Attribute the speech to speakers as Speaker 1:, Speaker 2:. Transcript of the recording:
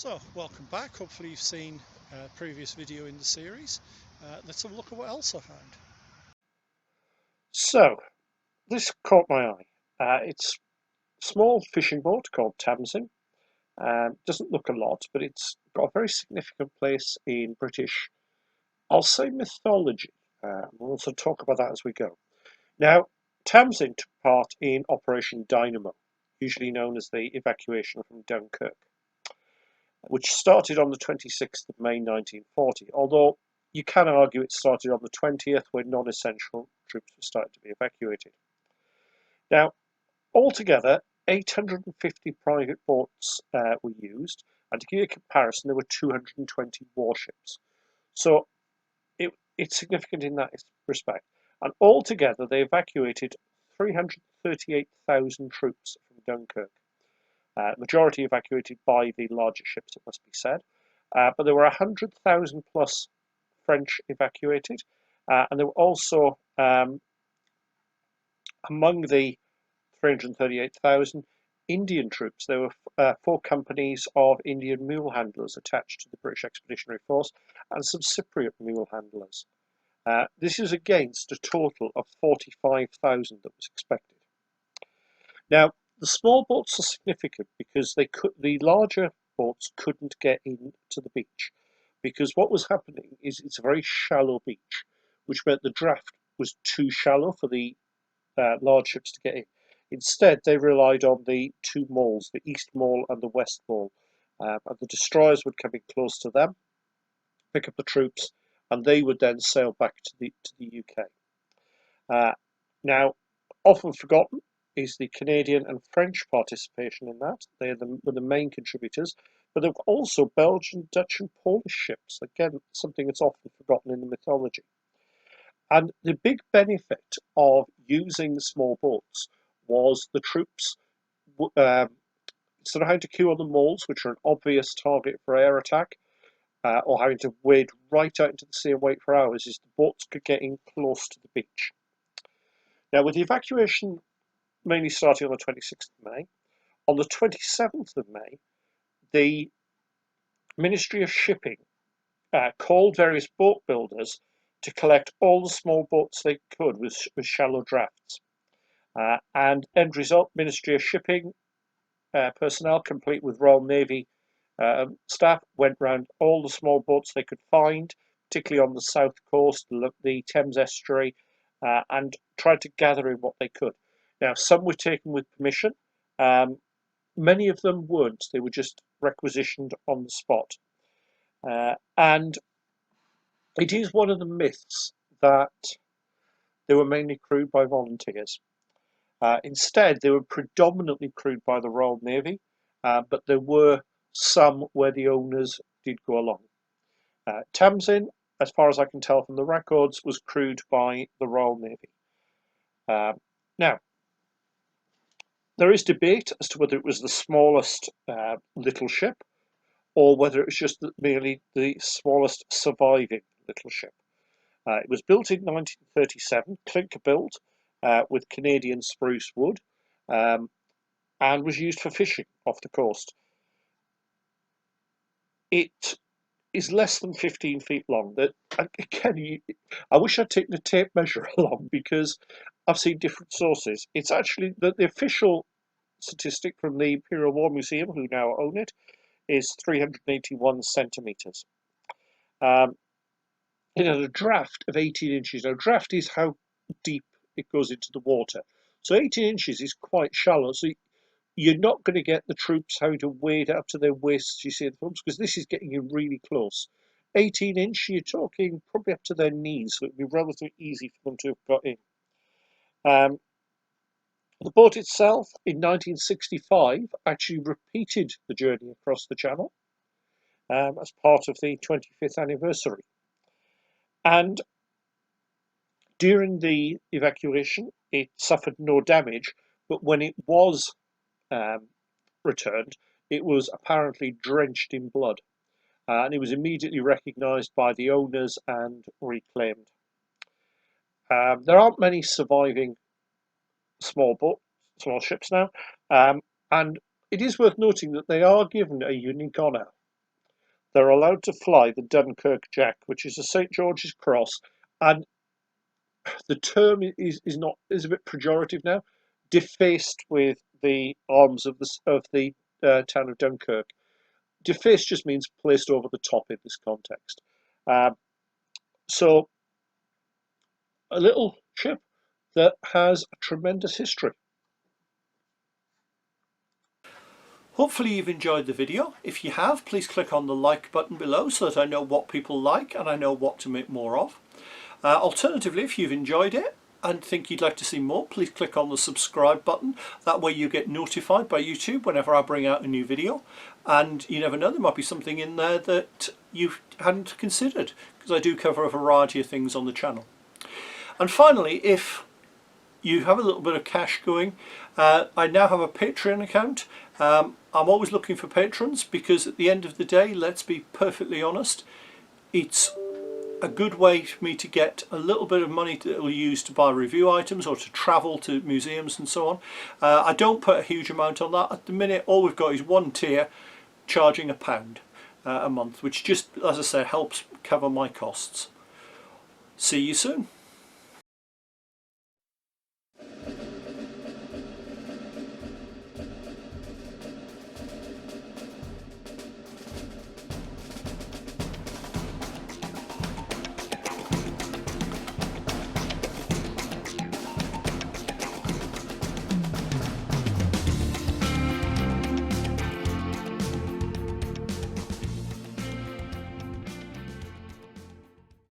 Speaker 1: So, welcome back. Hopefully you've seen a previous video in the series. Let's have a look at what else I found.
Speaker 2: So, this caught my eye. It's a small fishing boat called Tamzin. Doesn't look a lot, but it's got a very significant place in British, I'll say, mythology. We'll also talk about that as we go. Now, Tamzin took part in Operation Dynamo, usually known as the evacuation from Dunkirk, which started on the 26th of May 1940, although you can argue it started on the 20th when non-essential troops were starting to be evacuated. Now, altogether, 850 private boats were used, and to give you a comparison, there were 220 warships. So it's significant in that respect. And altogether, they evacuated 338,000 troops from Dunkirk. Majority evacuated by the larger ships, it must be said. But there were 100,000 plus French evacuated, and there were also, among the 338,000 Indian troops. There were 4 companies of Indian mule handlers attached to the British Expeditionary Force and some Cypriot mule handlers. This is against a total of 45,000 that was expected. Now, the small boats are significant because the larger boats couldn't get into the beach, because what was happening is it's a very shallow beach, which meant the draft was too shallow for the large ships to get in. Instead, they relied on the 2 mauls, the East Maul and the West Maul, and the destroyers would come in close to them, pick up the troops, and they would then sail back to the UK. Now, often forgotten is the Canadian and French participation in that. They were the main contributors, but there were also Belgian, Dutch, and Polish ships. Again, something that's often forgotten in the mythology. And the big benefit of using small boats was the troops, instead of having to queue on the mauls, which are an obvious target for air attack, or having to wade right out into the sea and wait for hours, is the boats could get in close to the beach. Now, with the evacuation mainly starting on the 26th of May, on the 27th of May, the Ministry of Shipping called various boat builders to collect all the small boats they could with shallow drafts. And end result, Ministry of Shipping personnel, complete with Royal Navy staff, went round all the small boats they could find, particularly on the south coast, the Thames estuary, and tried to gather in what they could. Now, some were taken with permission. Many of them weren't. They were just requisitioned on the spot. And it is one of the myths that they were mainly crewed by volunteers. Instead, they were predominantly crewed by the Royal Navy, but there were some where the owners did go along. Tamzin, as far as I can tell from the records, was crewed by the Royal Navy. Now, there is debate as to whether it was the smallest little ship or whether it was just merely the smallest surviving little ship. It was built in 1937, clinker built, with Canadian spruce wood, and was used for fishing off the coast. It is less than 15 feet long. That again, I wish I'd taken a tape measure along, because I've seen different sources. It's actually the official statistic from the Imperial War Museum, who now own it, is 381 centimeters. It had a draft of 18 inches. Now, draft is how deep it goes into the water. So 18 inches is quite shallow. So you're not going to get the troops having to wade up to their waists, you see, in the films, because this is getting you really close. 18-inch, you're talking probably up to their knees, so it'd be relatively easy for them to have got in. The boat itself, in 1965, actually repeated the journey across the Channel as part of the 25th anniversary. And during the evacuation, it suffered no damage, but when it was returned, it was apparently drenched in blood, and it was immediately recognised by the owners and reclaimed. There aren't many surviving small ships now, and it is worth noting that they are given a unique honour. they're allowed to fly the Dunkirk Jack, which is a St. George's Cross, and the term is a bit pejorative now, defaced with the arms of the town of Dunkirk. Defaced just means placed over the top in this context. So a little ship that has a tremendous history.
Speaker 3: Hopefully you've enjoyed the video. If you have, please click on the like button below so that I know what people like and I know what to make more of. Alternatively, if you've enjoyed it and think you'd like to see more, please click on the subscribe button. That way you get notified by YouTube whenever I bring out a new video. And you never know, there might be something in there that you hadn't considered, because I do cover a variety of things on the channel. And finally, if you have a little bit of cash going, I now have a Patreon account. I'm always looking for patrons, because at the end of the day, let's be perfectly honest, it's a good way for me to get a little bit of money that will use to buy review items or to travel to museums and so on. I don't put a huge amount on that. At the minute, all we've got is one tier charging £1 a month, which just, as I said, helps cover my costs. See you soon.